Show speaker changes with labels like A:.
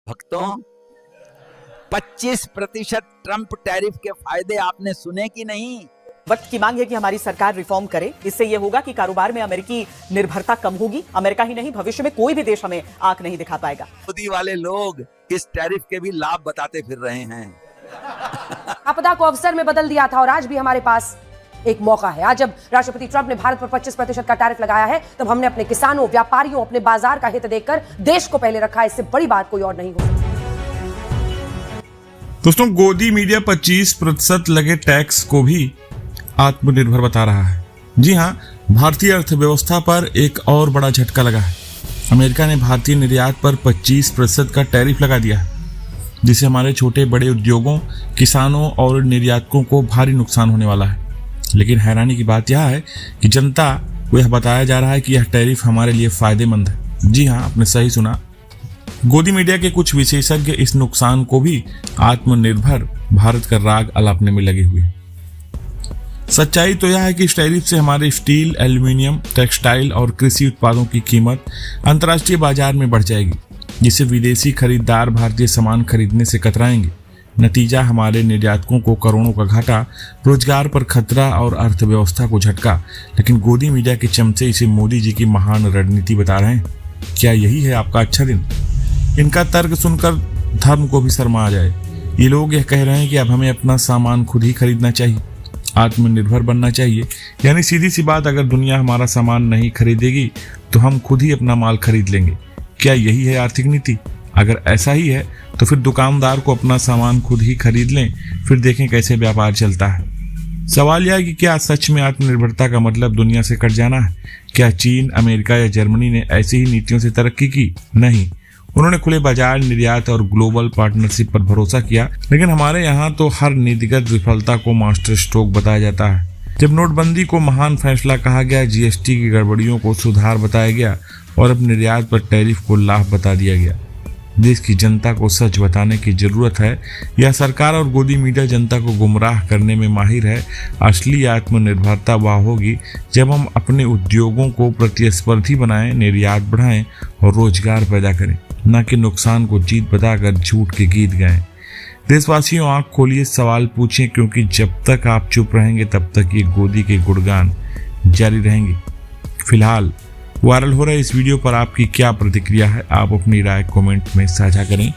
A: भक्तों, 25% Trump tariff के फायदे आपने सुने कि नहीं?
B: वक्त की मांग है कि हमारी सरकार रिफॉर्म करे। इससे यह होगा कि कारोबार में अमेरिकी निर्भरता कम होगी। अमेरिका ही नहीं, भविष्य में कोई भी देश हमें आंख नहीं दिखा पाएगा।
A: मोदी वाले लोग इस टैरिफ के भी लाभ बताते फिर रहे हैं।
C: आपदा को अवसर में बदल दिया था और आज भी हमारे पास एक मौका है। आज जब राष्ट्रपति ट्रंप ने भारत पर 25% का टैरिफ लगाया है, तब हमने अपने किसानों, व्यापारियों, अपने बाजार का हित देखकर देश को पहले रखा। इससे बड़ी बात कोई और नहीं हो सकती।
D: दोस्तों, गोदी मीडिया 25% लगे टैक्स को भी आत्मनिर्भर बता रहा है। जी हां, भारतीय अर्थव्यवस्था पर एक और बड़ा झटका लगा है। अमेरिका ने भारतीय निर्यात पर 25% का टैरिफ लगा दिया है, जिससे हमारे छोटे बड़े उद्योगों, किसानों और निर्यातकों को भारी नुकसान होने वाला है। लेकिन हैरानी की बात यह है कि जनता को यह बताया जा रहा है कि यह टैरिफ हमारे लिए फायदेमंद है। जी हां, आपने सही सुना। गोदी मीडिया के कुछ विशेषज्ञ इस नुकसान को भी आत्मनिर्भर भारत का राग अलापने में लगे हुए हैं। सच्चाई तो यह है कि इस टैरिफ से हमारे स्टील, एल्यूमिनियम, टेक्सटाइल और कृषि उत्पादों की कीमत अंतर्राष्ट्रीय बाजार में बढ़ जाएगी, जिससे विदेशी खरीदार भारतीय सामान खरीदने से कतराएंगे। नतीजा हमारे निर्यातकों को करोड़ों का घाटा, रोजगार पर खतरा और अर्थव्यवस्था को झटका। लेकिन गोदी मीडिया के चमचे इसे मोदी जी की महान रणनीति बता रहे हैं। क्या यही है आपका अच्छा दिन? इनका तर्क सुनकर धर्म को भी शर्मा आ जाए। ये लोग यह कह रहे हैं कि अब हमें अपना सामान खुद ही खरीदना चाहिए, आत्मनिर्भर बनना चाहिए। यानी सीधी सी बात, अगर दुनिया हमारा सामान नहीं खरीदेगी तो हम खुद ही अपना माल खरीद लेंगे। क्या यही है आर्थिक नीति? अगर ऐसा ही है तो फिर दुकानदार को अपना सामान खुद ही खरीद लें, फिर देखें कैसे व्यापार चलता है। सवाल यह है कि क्या सच में आत्मनिर्भरता का मतलब दुनिया से कट जाना है? क्या चीन, अमेरिका या जर्मनी ने ऐसी ही नीतियों से तरक्की की? नहीं, उन्होंने खुले बाजार, निर्यात और ग्लोबल पार्टनरशिप पर भरोसा किया। लेकिन हमारे यहाँ तो हर नीतिगत विफलता को मास्टर स्ट्रोक बताया जाता है। जब नोटबंदी को महान फैसला कहा गया, जीएसटी की गड़बड़ियों को सुधार बताया गया और अब निर्यात पर टैरिफ को लाभ बता दिया गया। देश की जनता को सच बताने की जरूरत है। यह सरकार और गोदी मीडिया जनता को गुमराह करने में माहिर है। असली आत्मनिर्भरता वह होगी जब हम अपने उद्योगों को प्रतिस्पर्धी बनाएं, निर्यात बढ़ाएं और रोजगार पैदा करें, न कि नुकसान को जीत बताकर झूठ के गीत गाएं। देशवासियों, आंख खोलिए, सवाल पूछें, क्योंकि जब तक आप चुप रहेंगे तब तक ये गोदी के गुणगान जारी रहेंगे। फिलहाल वायरल हो रहे इस वीडियो पर आपकी क्या प्रतिक्रिया है? आप अपनी राय कमेंट में साझा करें।